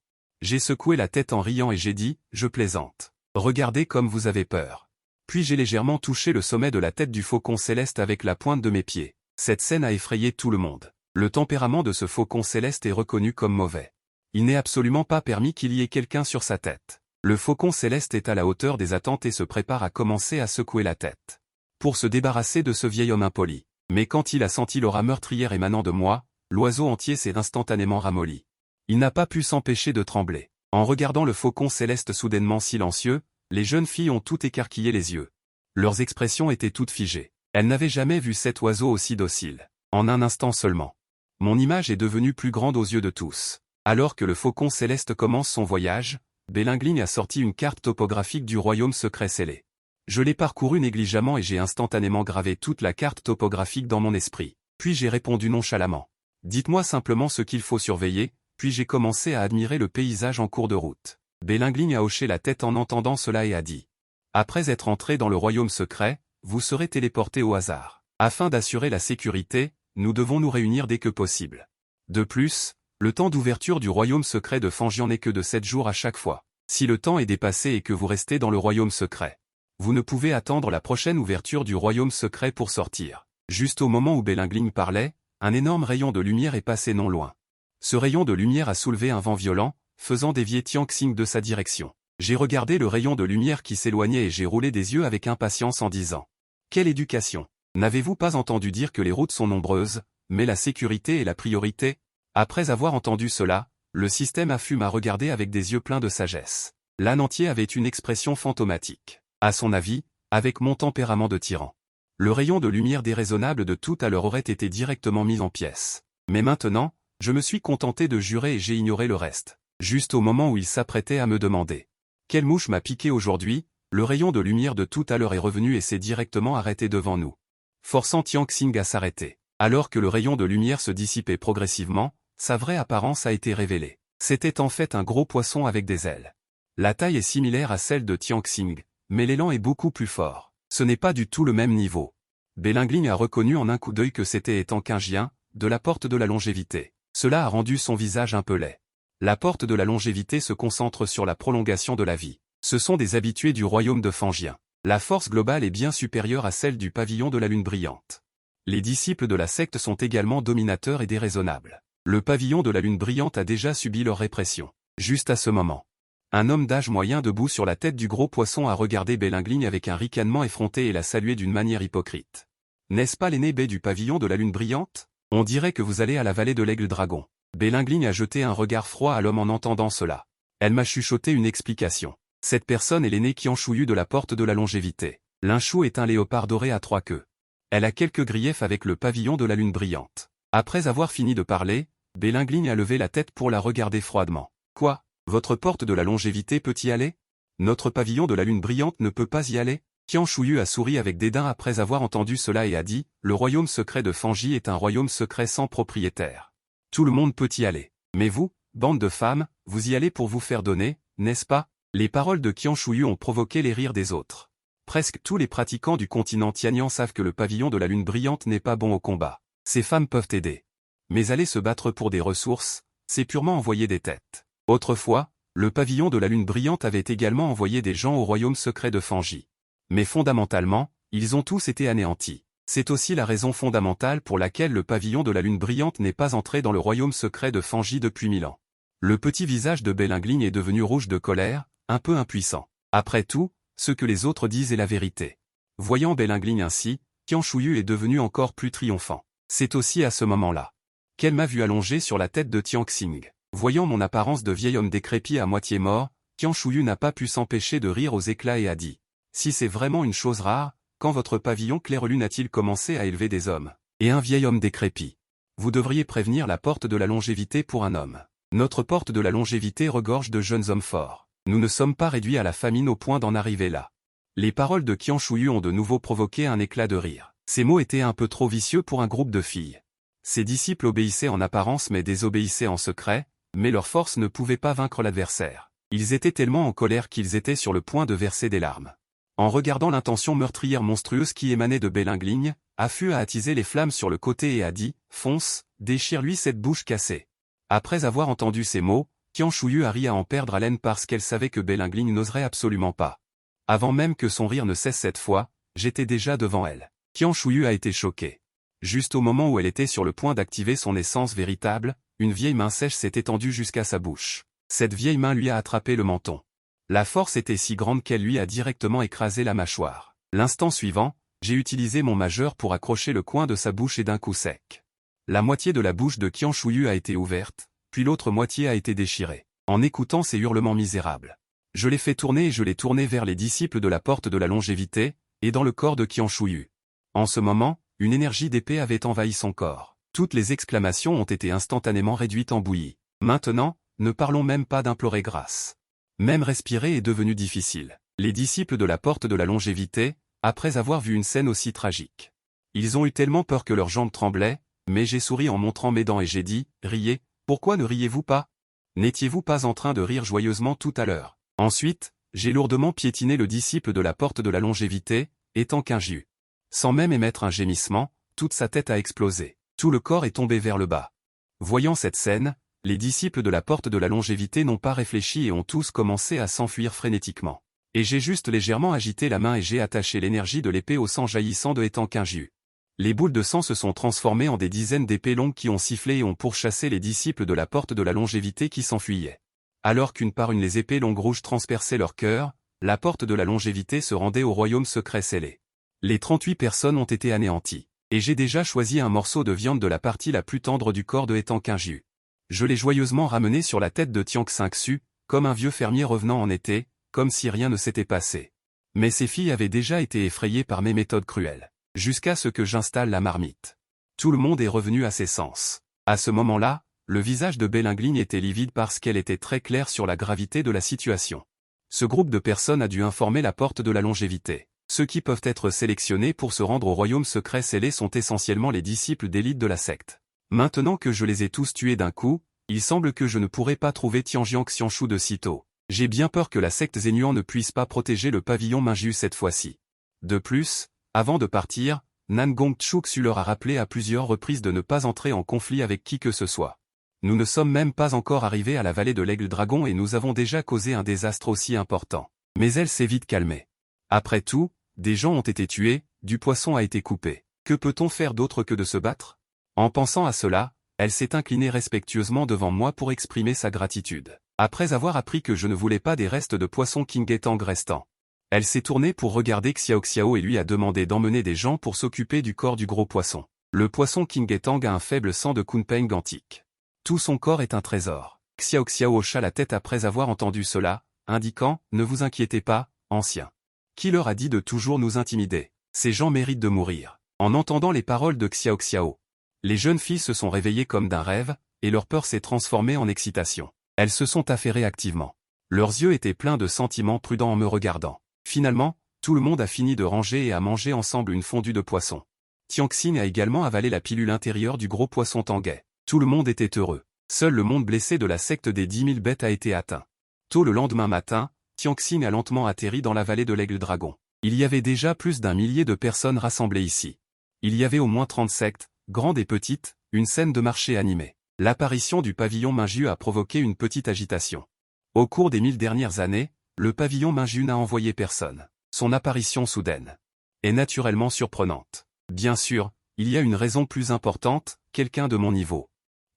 J'ai secoué la tête en riant et j'ai dit, je plaisante. Regardez comme vous avez peur. Puis j'ai légèrement touché le sommet de la tête du faucon céleste avec la pointe de mes pieds. Cette scène a effrayé tout le monde. Le tempérament de ce faucon céleste est reconnu comme mauvais. Il n'est absolument pas permis qu'il y ait quelqu'un sur sa tête. Le faucon céleste est à la hauteur des attentes et se prépare à commencer à secouer la tête. Pour se débarrasser de ce vieil homme impoli. Mais quand il a senti l'aura meurtrière émanant de moi, l'oiseau entier s'est instantanément ramolli. Il n'a pas pu s'empêcher de trembler. En regardant le faucon céleste soudainement silencieux, les jeunes filles ont toutes écarquillé les yeux. Leurs expressions étaient toutes figées. Elles n'avaient jamais vu cet oiseau aussi docile. En un instant seulement. Mon image est devenue plus grande aux yeux de tous. Alors que le faucon céleste commence son voyage, Belingling a sorti une carte topographique du royaume secret scellé. Je l'ai parcourue négligemment et j'ai instantanément gravé toute la carte topographique dans mon esprit. Puis j'ai répondu nonchalamment. Dites-moi simplement ce qu'il faut surveiller, puis j'ai commencé à admirer le paysage en cours de route. Belingling a hoché la tête en entendant cela et a dit. Après être entré dans le royaume secret, vous serez téléporté au hasard. Afin d'assurer la sécurité, nous devons nous réunir dès que possible. De plus, le temps d'ouverture du royaume secret de Fangian n'est que de 7 jours à chaque fois. Si le temps est dépassé et que vous restez dans le royaume secret, vous ne pouvez attendre la prochaine ouverture du royaume secret pour sortir. Juste au moment où Belingling parlait, un énorme rayon de lumière est passé non loin. Ce rayon de lumière a soulevé un vent violent, faisant dévier Tianxing de sa direction. J'ai regardé le rayon de lumière qui s'éloignait et j'ai roulé des yeux avec impatience en disant. Quelle éducation! N'avez-vous pas entendu dire que les routes sont nombreuses, mais la sécurité est la priorité? Après avoir entendu cela, le système AFU m'a regardé avec des yeux pleins de sagesse. L'âne entier avait une expression fantomatique. À son avis, avec mon tempérament de tyran. Le rayon de lumière déraisonnable de tout à l'heure aurait été directement mis en pièces. Mais maintenant, je me suis contenté de jurer et j'ai ignoré le reste. Juste au moment où il s'apprêtait à me demander. Quelle mouche m'a piqué aujourd'hui? Le rayon de lumière de tout à l'heure est revenu et s'est directement arrêté devant nous. Forçant Tianxing à s'arrêter. Alors que le rayon de lumière se dissipait progressivement, sa vraie apparence a été révélée. C'était en fait un gros poisson avec des ailes. La taille est similaire à celle de Tianxing, mais l'élan est beaucoup plus fort. Ce n'est pas du tout le même niveau. Belingling a reconnu en un coup d'œil que c'était étant Qingjian, de la porte de la longévité. Cela a rendu son visage un peu laid. La porte de la longévité se concentre sur la prolongation de la vie. Ce sont des habitués du royaume de Fangian. La force globale est bien supérieure à celle du pavillon de la lune brillante. Les disciples de la secte sont également dominateurs et déraisonnables. Le pavillon de la lune brillante a déjà subi leur répression. Juste à ce moment. Un homme d'âge moyen debout sur la tête du gros poisson a regardé Belingling avec un ricanement effronté et l'a salué d'une manière hypocrite. N'est-ce pas l'aîné baie du pavillon de la lune brillante? On dirait que vous allez à la vallée de l'aigle dragon. Belingling a jeté un regard froid à l'homme en entendant cela. Elle m'a chuchoté une explication. Cette personne est l'aîné Qianchuyu de la porte de la longévité. L'inchou est un léopard doré à 3 queues. Elle a quelques griefs avec le pavillon de la lune brillante. Après avoir fini de parler, Belingling a levé la tête pour la regarder froidement. Quoi? Votre porte de la longévité peut y aller? Notre pavillon de la lune brillante ne peut pas y aller? Qianchuyu a souri avec dédain après avoir entendu cela et a dit, le royaume secret de Fangi est un royaume secret sans propriétaire. Tout le monde peut y aller. Mais vous, bande de femmes, vous y allez pour vous faire donner, n'est-ce pas? Les paroles de Qianchuyu ont provoqué les rires des autres. Presque tous les pratiquants du continent Tianyan savent que le pavillon de la lune brillante n'est pas bon au combat. Ces femmes peuvent aider. Mais aller se battre pour des ressources, c'est purement envoyer des têtes. Autrefois, le pavillon de la lune brillante avait également envoyé des gens au royaume secret de Fangi. Mais fondamentalement, ils ont tous été anéantis. C'est aussi la raison fondamentale pour laquelle le pavillon de la lune brillante n'est pas entré dans le royaume secret de Fangi depuis 1000 ans. Le petit visage de Belingling est devenu rouge de colère, un peu impuissant. Après tout, ce que les autres disent est la vérité. Voyant Belingling ainsi, Qianchuyu est devenu encore plus triomphant. C'est aussi à ce moment-là qu'elle m'a vu allongé sur la tête de Tianxing. Voyant mon apparence de vieil homme décrépit à moitié mort, Qianchuyu n'a pas pu s'empêcher de rire aux éclats et a dit « Si c'est vraiment une chose rare, quand votre pavillon clair-lune a-t-il commencé à élever des hommes? Et un vieil homme décrépit. Vous devriez prévenir la porte de la longévité pour un homme. Notre porte de la longévité regorge de jeunes hommes forts. Nous ne sommes pas réduits à la famine au point d'en arriver là. Les paroles de Qian Shuyu ont de nouveau provoqué un éclat de rire. Ces mots étaient un peu trop vicieux pour un groupe de filles. Ses disciples obéissaient en apparence mais désobéissaient en secret, mais leur force ne pouvait pas vaincre l'adversaire. Ils étaient tellement en colère qu'ils étaient sur le point de verser des larmes. En regardant l'intention meurtrière monstrueuse qui émanait de Belingligne, Afu a attisé les flammes sur le côté et a dit « Fonce, déchire-lui cette bouche cassée ». Après avoir entendu ces mots, Qian Shuyu a ri à en perdre haleine parce qu'elle savait que Belingligne n'oserait absolument pas. Avant même que son rire ne cesse cette fois, j'étais déjà devant elle. Qian Shuyu a été choquée. Juste au moment où elle était sur le point d'activer son essence véritable, une vieille main sèche s'est étendue jusqu'à sa bouche. Cette vieille main lui a attrapé le menton. La force était si grande qu'elle lui a directement écrasé la mâchoire. L'instant suivant, j'ai utilisé mon majeur pour accrocher le coin de sa bouche et d'un coup sec. La moitié de la bouche de Qian Shuyu a été ouverte, puis l'autre moitié a été déchirée. En écoutant ces hurlements misérables, je l'ai fait tourner et je l'ai tourné vers les disciples de la porte de la longévité, et dans le corps de Qian Shuyu. En ce moment, une énergie d'épée avait envahi son corps. Toutes les exclamations ont été instantanément réduites en bouillie. Maintenant, ne parlons même pas d'implorer grâce. Même respirer est devenu difficile. Les disciples de la porte de la longévité, après avoir vu une scène aussi tragique. Ils ont eu tellement peur que leurs jambes tremblaient, mais j'ai souri en montrant mes dents et j'ai dit, « Riez, pourquoi ne riez-vous pas? N'étiez-vous pas en train de rire joyeusement tout à l'heure ?» Ensuite, j'ai lourdement piétiné le disciple de la porte de la longévité, étant qu'un jus. Sans même émettre un gémissement, toute sa tête a explosé. Tout le corps est tombé vers le bas. Voyant cette scène, les disciples de la porte de la longévité n'ont pas réfléchi et ont tous commencé à s'enfuir frénétiquement. Et j'ai juste légèrement agité la main et j'ai attaché l'énergie de l'épée au sang jaillissant de étant qu'un jus. Les boules de sang se sont transformées en des dizaines d'épées longues qui ont sifflé et ont pourchassé les disciples de la porte de la longévité qui s'enfuyaient. Alors qu'une par une les épées longues rouges transperçaient leur cœur, la porte de la longévité se rendait au royaume secret scellé. Les 38 personnes ont été anéanties. Et j'ai déjà choisi un morceau de viande de la partie la plus tendre du corps de étant qu'un jus. Je l'ai joyeusement ramené sur la tête de Tian Xingsu, comme un vieux fermier revenant en été, comme si rien ne s'était passé. Mais ces filles avaient déjà été effrayées par mes méthodes cruelles. Jusqu'à ce que j'installe la marmite. Tout le monde est revenu à ses sens. À ce moment-là, le visage de Belingligne était livide parce qu'elle était très claire sur la gravité de la situation. Ce groupe de personnes a dû informer la porte de la longévité. Ceux qui peuvent être sélectionnés pour se rendre au royaume secret scellé sont essentiellement les disciples d'élite de la secte. Maintenant que je les ai tous tués d'un coup, il semble que je ne pourrai pas trouver Tianjiang Xianshu de sitôt. J'ai bien peur que la secte Zhenyuan ne puisse pas protéger le pavillon Minju cette fois-ci. De plus, avant de partir, Nangong Tshuksu leur a rappelé à plusieurs reprises de ne pas entrer en conflit avec qui que ce soit. Nous ne sommes même pas encore arrivés à la vallée de l'Aigle Dragon et nous avons déjà causé un désastre aussi important. Mais elle s'est vite calmée. Après tout, des gens ont été tués, du poisson a été coupé. Que peut-on faire d'autre que de se battre? En pensant à cela, elle s'est inclinée respectueusement devant moi pour exprimer sa gratitude. Après avoir appris que je ne voulais pas des restes de poisson Kingetang restants. Elle s'est tournée pour regarder Xiao Xiao et lui a demandé d'emmener des gens pour s'occuper du corps du gros poisson. Le poisson Kingetang a un faible sang de Kunpeng antique. Tout son corps est un trésor. Xiao Xiao hocha la tête après avoir entendu cela, indiquant « Ne vous inquiétez pas, ancien. Qui leur a dit de toujours nous intimider? Ces gens méritent de mourir. » En entendant les paroles de Xiao Xiao, les jeunes filles se sont réveillées comme d'un rêve, et leur peur s'est transformée en excitation. Elles se sont affairées activement. Leurs yeux étaient pleins de sentiments prudents en me regardant. Finalement, tout le monde a fini de ranger et a mangé ensemble une fondue de poisson. Tianxin a également avalé la pilule intérieure du gros poisson tanguais. Tout le monde était heureux. Seul le monde blessé de la secte des 10 000 bêtes a été atteint. Tôt le lendemain matin, Tianxin a lentement atterri dans la vallée de l'Aigle Dragon. Il y avait déjà plus d'un millier de personnes rassemblées ici. Il y avait au moins 30 sectes, grandes et petites, une scène de marché animée. L'apparition du pavillon Minju a provoqué une petite agitation. Au cours des 1000 dernières années, le pavillon Minju n'a envoyé personne. Son apparition soudaine est naturellement surprenante. Bien sûr, il y a une raison plus importante, quelqu'un de mon niveau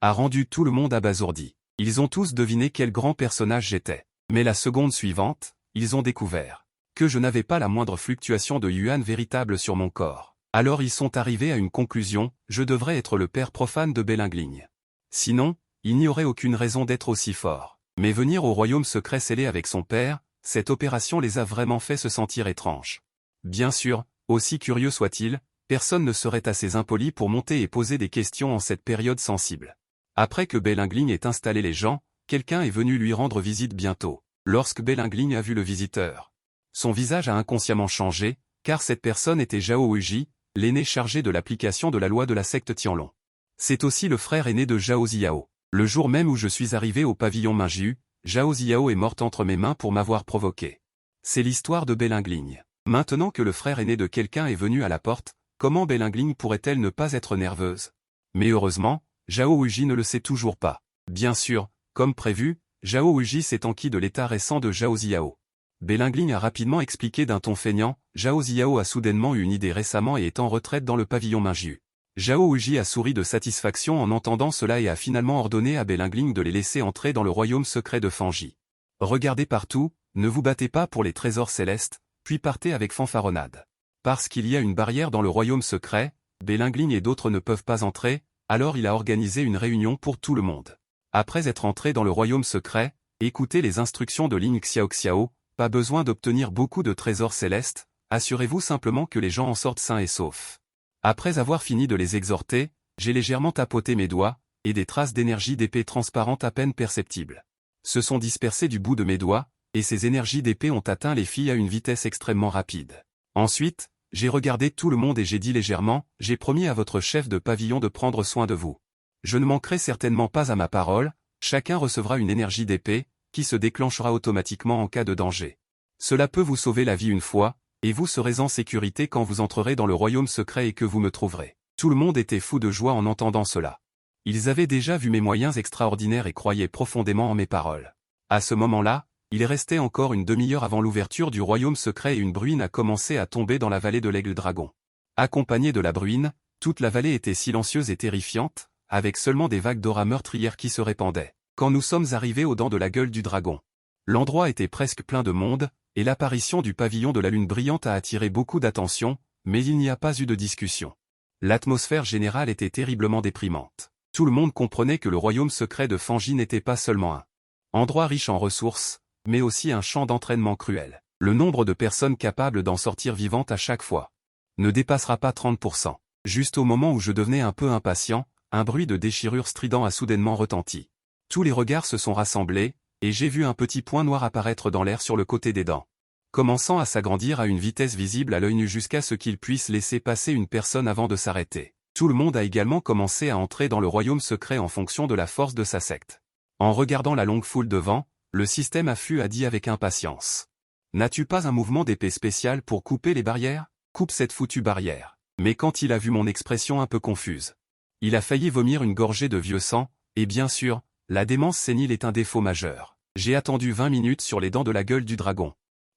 a rendu tout le monde abasourdi. Ils ont tous deviné quel grand personnage j'étais. Mais la seconde suivante, ils ont découvert que je n'avais pas la moindre fluctuation de yuan véritable sur mon corps. Alors ils sont arrivés à une conclusion, je devrais être le père profane de Belingligne. Sinon, il n'y aurait aucune raison d'être aussi fort. Mais venir au royaume secret scellé avec son père, cette opération les a vraiment fait se sentir étranges. Bien sûr, aussi curieux soit-il, personne ne serait assez impoli pour monter et poser des questions en cette période sensible. Après que Belingling ait installé les gens, quelqu'un est venu lui rendre visite bientôt. Lorsque Belingling a vu le visiteur, son visage a inconsciemment changé, car cette personne était Zhao Huji, l'aîné chargé de l'application de la loi de la secte Tianlong. C'est aussi le frère aîné de Zhao Ziao. Le jour même où je suis arrivé au pavillon Mingyu, Zhao Ziao est morte entre mes mains pour m'avoir provoqué. C'est l'histoire de Belingling. Maintenant que le frère aîné de quelqu'un est venu à la porte, comment Belingling pourrait-elle ne pas être nerveuse? Mais heureusement, Zhao Huji ne le sait toujours pas. Bien sûr, comme prévu, Zhao Huji s'est enquis de l'état récent de Zhao Ziao. Belingling a rapidement expliqué d'un ton feignant, Zhao Ziao a soudainement eu une idée récemment et est en retraite dans le pavillon Mingyu. Zhao Huji a souri de satisfaction en entendant cela et a finalement ordonné à Belingling de les laisser entrer dans le royaume secret de Fanji. Regardez partout, ne vous battez pas pour les trésors célestes, puis partez avec fanfaronnade. Parce qu'il y a une barrière dans le royaume secret, Belingling et d'autres ne peuvent pas entrer, alors il a organisé une réunion pour tout le monde. Après être entré dans le royaume secret, écoutez les instructions de Ling Xiaoxiao, pas besoin d'obtenir beaucoup de trésors célestes, assurez-vous simplement que les gens en sortent sains et saufs. Après avoir fini de les exhorter, j'ai légèrement tapoté mes doigts, et des traces d'énergie d'épée transparente à peine perceptibles se sont dispersées du bout de mes doigts, et ces énergies d'épée ont atteint les filles à une vitesse extrêmement rapide. Ensuite, j'ai regardé tout le monde et j'ai dit légèrement, j'ai promis à votre chef de pavillon de prendre soin de vous. Je ne manquerai certainement pas à ma parole, chacun recevra une énergie d'épée, qui se déclenchera automatiquement en cas de danger. Cela peut vous sauver la vie une fois, et vous serez en sécurité quand vous entrerez dans le royaume secret et que vous me trouverez. Tout le monde était fou de joie en entendant cela. Ils avaient déjà vu mes moyens extraordinaires et croyaient profondément en mes paroles. À ce moment-là, il restait encore une demi-heure avant l'ouverture du royaume secret et une bruine a commencé à tomber dans la vallée de l'Aigle-Dragon. Accompagnée de la bruine, toute la vallée était silencieuse et terrifiante, avec seulement des vagues d'aura meurtrières qui se répandaient. Quand nous sommes arrivés aux dents de la gueule du dragon, l'endroit était presque plein de monde, et l'apparition du pavillon de la lune brillante a attiré beaucoup d'attention, mais il n'y a pas eu de discussion. L'atmosphère générale était terriblement déprimante. Tout le monde comprenait que le royaume secret de Fanji n'était pas seulement un endroit riche en ressources, mais aussi un champ d'entraînement cruel. Le nombre de personnes capables d'en sortir vivantes à chaque fois ne dépassera pas 30%. Juste au moment où je devenais un peu impatient, un bruit de déchirure strident a soudainement retenti. Tous les regards se sont rassemblés, et j'ai vu un petit point noir apparaître dans l'air sur le côté des dents, commençant à s'agrandir à une vitesse visible à l'œil nu jusqu'à ce qu'il puisse laisser passer une personne avant de s'arrêter. Tout le monde a également commencé à entrer dans le royaume secret en fonction de la force de sa secte. En regardant la longue foule devant, le système affût a dit avec impatience. N'as-tu pas un mouvement d'épée spécial pour couper les barrières? Coupe cette foutue barrière. Mais quand il a vu mon expression un peu confuse, il a failli vomir une gorgée de vieux sang, et bien sûr, la démence sénile est un défaut majeur. J'ai attendu 20 minutes sur les dents de la gueule du dragon.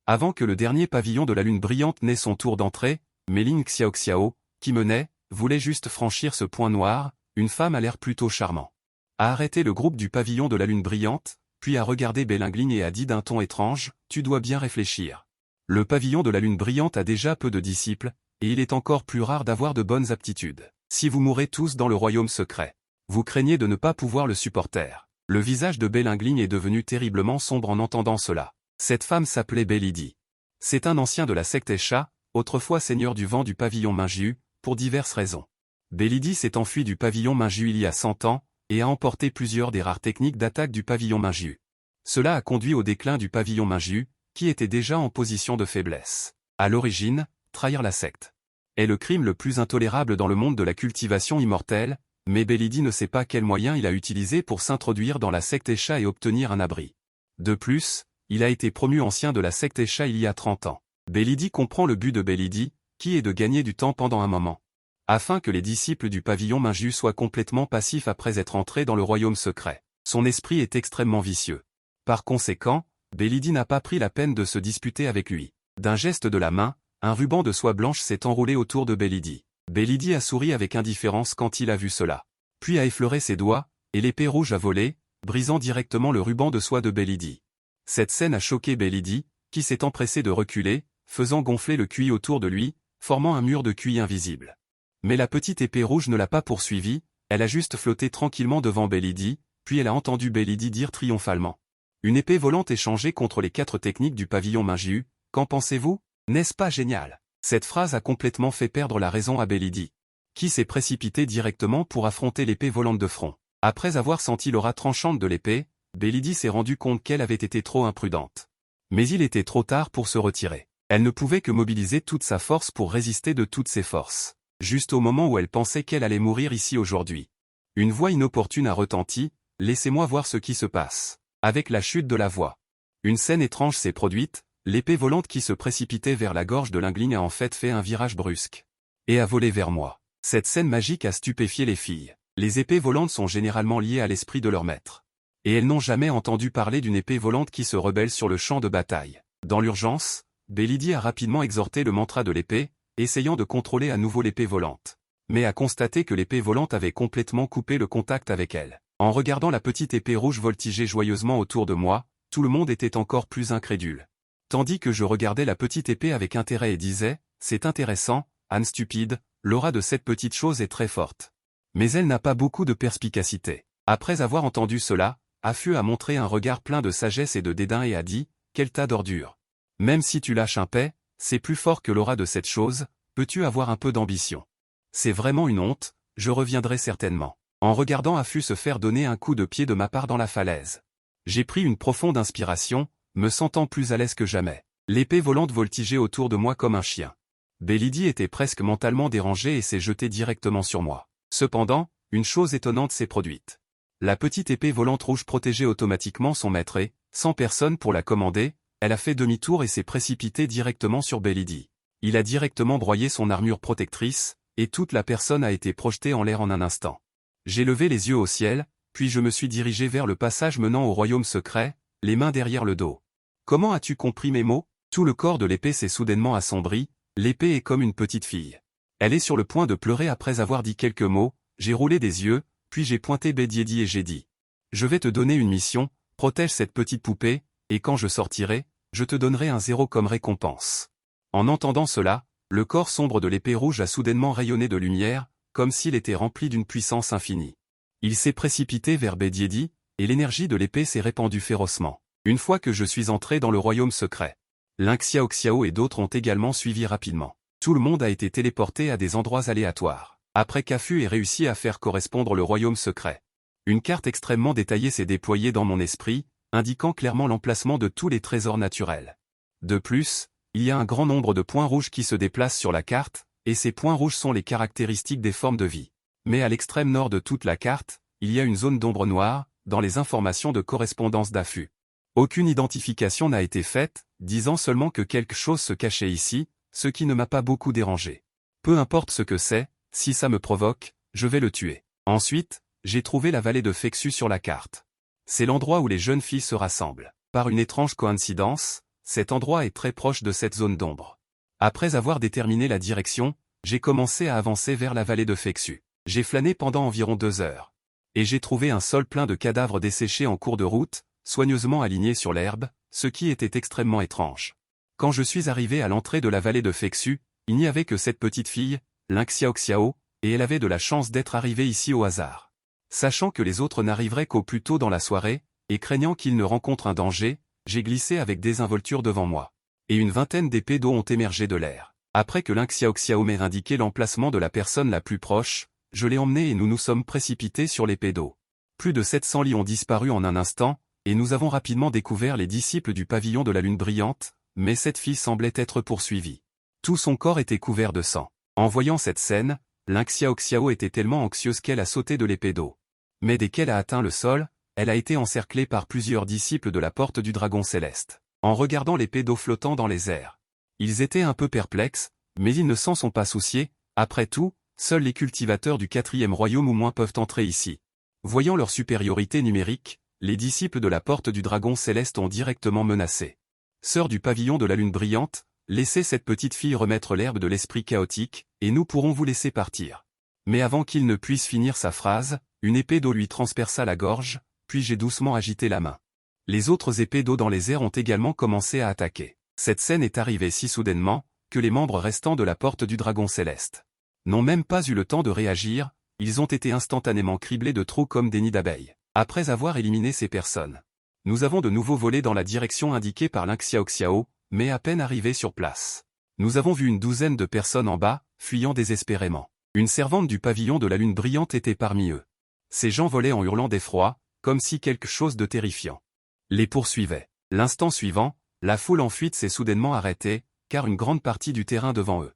Avant que le dernier pavillon de la lune brillante n'ait son tour d'entrée, Ling Xiaoxiao, qui menait, voulait juste franchir ce point noir, une femme à l'air plutôt charmant. A arrêté le groupe du pavillon de la lune brillante, puis a regardé Belingling et a dit d'un ton étrange, « Tu dois bien réfléchir. Le pavillon de la lune brillante a déjà peu de disciples, et il est encore plus rare d'avoir de bonnes aptitudes. Si vous mourrez tous dans le royaume secret, vous craignez de ne pas pouvoir le supporter. » Le visage de Belingling est devenu terriblement sombre en entendant cela. Cette femme s'appelait Belidi. C'est un ancien de la secte Esha, autrefois seigneur du vent du pavillon Mingyu, pour diverses raisons. Belidi s'est enfui du pavillon Mingyu il y a 100 ans, et a emporté plusieurs des rares techniques d'attaque du pavillon Mingyu. Cela a conduit au déclin du pavillon Mingyu, qui était déjà en position de faiblesse. À l'origine, trahir la secte est le crime le plus intolérable dans le monde de la cultivation immortelle, mais Belidi ne sait pas quel moyen il a utilisé pour s'introduire dans la secte Esha et obtenir un abri. De plus, il a été promu ancien de la secte Esha il y a 30 ans. Belidi comprend le but de Belidi, qui est de gagner du temps pendant un moment, afin que les disciples du pavillon Mingyu soient complètement passifs après être entrés dans le royaume secret. Son esprit est extrêmement vicieux. Par conséquent, Belidi n'a pas pris la peine de se disputer avec lui. D'un geste de la main, un ruban de soie blanche s'est enroulé autour de Belidi. Belidi a souri avec indifférence quand il a vu cela. Puis a effleuré ses doigts, et l'épée rouge a volé, brisant directement le ruban de soie de Belidi. Cette scène a choqué Belidi, qui s'est empressé de reculer, faisant gonfler le cuir autour de lui, formant un mur de cuir invisible. Mais la petite épée rouge ne l'a pas poursuivi, elle a juste flotté tranquillement devant Belidi, puis elle a entendu Belidi dire triomphalement. Une épée volante échangée contre les 4 techniques du pavillon Mingyu, qu'en pensez-vous? N'est-ce pas génial? Cette phrase a complètement fait perdre la raison à Belidi, qui s'est précipité directement pour affronter l'épée volante de front. Après avoir senti l'aura tranchante de l'épée, Bélidie s'est rendu compte qu'elle avait été trop imprudente. Mais il était trop tard pour se retirer. Elle ne pouvait que mobiliser toute sa force pour résister de toutes ses forces. Juste au moment où elle pensait qu'elle allait mourir ici aujourd'hui. Une voix inopportune a retenti, « Laissez-moi voir ce qui se passe. » Avec la chute de la voix. Une scène étrange s'est produite, l'épée volante qui se précipitait vers la gorge de Lingling a en fait un virage brusque. Et a volé vers moi. Cette scène magique a stupéfié les filles. Les épées volantes sont généralement liées à l'esprit de leur maître. Et elles n'ont jamais entendu parler d'une épée volante qui se rebelle sur le champ de bataille. Dans l'urgence, Bélidie a rapidement exhorté le mantra de l'épée, essayant de contrôler à nouveau l'épée volante. Mais a constaté que l'épée volante avait complètement coupé le contact avec elle. En regardant la petite épée rouge voltiger joyeusement autour de moi, tout le monde était encore plus incrédule. Tandis que je regardais la petite épée avec intérêt et disais, « C'est intéressant, Anne stupide, l'aura de cette petite chose est très forte. Mais elle n'a pas beaucoup de perspicacité. » Après avoir entendu cela, Afu a montré un regard plein de sagesse et de dédain et a dit, « Quel tas d'ordures. Même si tu lâches un paix, c'est plus fort que l'aura de cette chose, peux-tu avoir un peu d'ambition? C'est vraiment une honte, je reviendrai certainement. » En regardant Afu se faire donner un coup de pied de ma part dans la falaise. J'ai pris une profonde inspiration, me sentant plus à l'aise que jamais. L'épée volante voltigeait autour de moi comme un chien. Bélidie était presque mentalement dérangée et s'est jetée directement sur moi. Cependant, une chose étonnante s'est produite. La petite épée volante rouge protégeait automatiquement son maître et, sans personne pour la commander, elle a fait demi-tour et s'est précipitée directement sur Bélidie. Il a directement broyé son armure protectrice, et toute la personne a été projetée en l'air en un instant. J'ai levé les yeux au ciel, puis je me suis dirigé vers le passage menant au royaume secret, les mains derrière le dos. Comment as-tu compris mes mots? Tout le corps de l'épée s'est soudainement assombri, l'épée est comme une petite fille. Elle est sur le point de pleurer après avoir dit quelques mots, j'ai roulé des yeux, puis j'ai pointé Bédiedi et j'ai dit. Je vais te donner une mission, protège cette petite poupée, et quand je sortirai, je te donnerai un 0 comme récompense. En entendant cela, le corps sombre de l'épée rouge a soudainement rayonné de lumière, comme s'il était rempli d'une puissance infinie. Il s'est précipité vers Bédiedi, et l'énergie de l'épée s'est répandue férocement. Une fois que je suis entré dans le royaume secret, Lin Xiaoxiao et d'autres ont également suivi rapidement. Tout le monde a été téléporté à des endroits aléatoires. Après qu'Afu ait réussi à faire correspondre le royaume secret. Une carte extrêmement détaillée s'est déployée dans mon esprit, indiquant clairement l'emplacement de tous les trésors naturels. De plus, il y a un grand nombre de points rouges qui se déplacent sur la carte, et ces points rouges sont les caractéristiques des formes de vie. Mais à l'extrême nord de toute la carte, il y a une zone d'ombre noire, dans les informations de correspondance d'Afu. Aucune identification n'a été faite, disant seulement que quelque chose se cachait ici, ce qui ne m'a pas beaucoup dérangé. Peu importe ce que c'est, si ça me provoque, je vais le tuer. Ensuite, j'ai trouvé la vallée de Fexu sur la carte. C'est l'endroit où les jeunes filles se rassemblent. Par une étrange coïncidence, cet endroit est très proche de cette zone d'ombre. Après avoir déterminé la direction, j'ai commencé à avancer vers la vallée de Fexu. J'ai flâné pendant environ 2 heures. Et j'ai trouvé un sol plein de cadavres desséchés en cours de route, soigneusement alignés sur l'herbe, ce qui était extrêmement étrange. Quand je suis arrivé à l'entrée de la vallée de Fexu, il n'y avait que cette petite fille, Lin Xiaoxiao, et elle avait de la chance d'être arrivée ici au hasard. Sachant que les autres n'arriveraient qu'au plus tôt dans la soirée, et craignant qu'ils ne rencontrent un danger, j'ai glissé avec désinvolture devant moi. Et une vingtaine d'épées d'eau ont émergé de l'air. Après que Lin Xiaoxiao m'ait indiqué l'emplacement de la personne la plus proche, je l'ai emmené et nous nous sommes précipités sur l'épée d'eau. Plus de 700 lits ont disparu en un instant, et nous avons rapidement découvert les disciples du pavillon de la lune brillante, mais cette fille semblait être poursuivie. Tout son corps était couvert de sang. En voyant cette scène, Lin Xiaoxiao était tellement anxieuse qu'elle a sauté de l'épée d'eau. Mais dès qu'elle a atteint le sol, elle a été encerclée par plusieurs disciples de la porte du dragon céleste. En regardant l'épée d'eau flottant dans les airs. Ils étaient un peu perplexes, mais ils ne s'en sont pas souciés, après tout, seuls les cultivateurs du 4e royaume ou moins peuvent entrer ici. Voyant leur supériorité numérique, les disciples de la porte du dragon céleste ont directement menacé. Sœur du pavillon de la lune brillante, laissez cette petite fille remettre l'herbe de l'esprit chaotique, et nous pourrons vous laisser partir. Mais avant qu'il ne puisse finir sa phrase, une épée d'eau lui transperça la gorge, puis j'ai doucement agité la main. Les autres épées d'eau dans les airs ont également commencé à attaquer. Cette scène est arrivée si soudainement, que les membres restants de la porte du dragon céleste n'ont même pas eu le temps de réagir, ils ont été instantanément criblés de trous comme des nids d'abeilles. Après avoir éliminé ces personnes, nous avons de nouveau volé dans la direction indiquée par Lin Xiaoxiao, mais à peine arrivés sur place. Nous avons vu une douzaine de personnes en bas, fuyant désespérément. Une servante du pavillon de la lune brillante était parmi eux. Ces gens volaient en hurlant d'effroi, comme si quelque chose de terrifiant les poursuivait. L'instant suivant, la foule en fuite s'est soudainement arrêtée, car une grande partie du terrain devant eux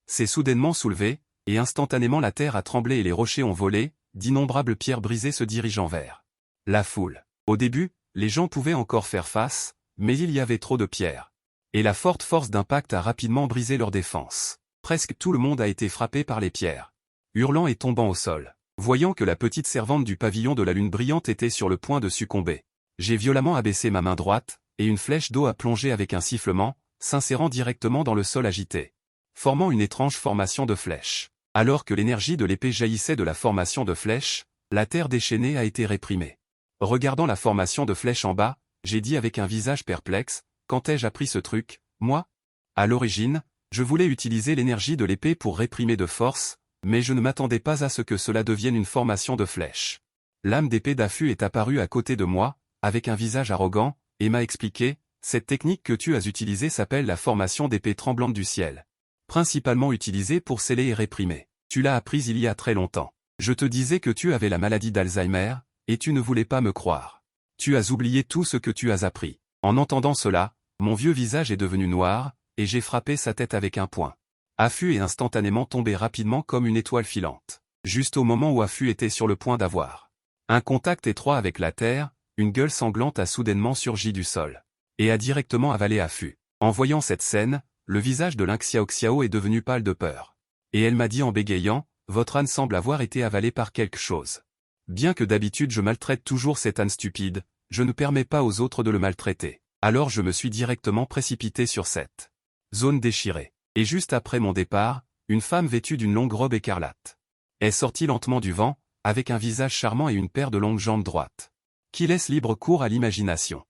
s'est soudainement soulevée, et instantanément la terre a tremblé et les rochers ont volé, d'innombrables pierres brisées se dirigeant vers la foule. Au début, les gens pouvaient encore faire face, mais il y avait trop de pierres. Et la forte force d'impact a rapidement brisé leur défense. Presque tout le monde a été frappé par les pierres, hurlant et tombant au sol. Voyant que la petite servante du pavillon de la lune brillante était sur le point de succomber, j'ai violemment abaissé ma main droite, et une flèche d'eau a plongé avec un sifflement, s'insérant directement dans le sol agité, formant une étrange formation de flèche. Alors que l'énergie de l'épée jaillissait de la formation de flèche, la terre déchaînée a été réprimée. Regardant la formation de flèche en bas, j'ai dit avec un visage perplexe, quand ai-je appris ce truc, moi? À l'origine, je voulais utiliser l'énergie de l'épée pour réprimer de force, mais je ne m'attendais pas à ce que cela devienne une formation de flèche. L'âme d'épée d'affût est apparue à côté de moi, avec un visage arrogant, et m'a expliqué, cette technique que tu as utilisée s'appelle la formation d'épée tremblante du ciel. Principalement utilisée pour sceller et réprimer. Tu l'as apprise il y a très longtemps. Je te disais que tu avais la maladie d'Alzheimer, et tu ne voulais pas me croire. Tu as oublié tout ce que tu as appris. En entendant cela, mon vieux visage est devenu noir, et j'ai frappé sa tête avec un poing. Affût est instantanément tombé rapidement comme une étoile filante. Juste au moment où Affût était sur le point d'avoir un contact étroit avec la terre, une gueule sanglante a soudainement surgi du sol, et a directement avalé Affût. En voyant cette scène, le visage de Lin Xiaoxiao est devenu pâle de peur. Et elle m'a dit en bégayant, votre âne semble avoir été avalé par quelque chose. Bien que d'habitude je maltraite toujours cet âne stupide, je ne permets pas aux autres de le maltraiter. Alors je me suis directement précipité sur cette zone déchirée. Et juste après mon départ, une femme vêtue d'une longue robe écarlate est sortie lentement du vent, avec un visage charmant et une paire de longues jambes droites, qui laissent libre cours à l'imagination.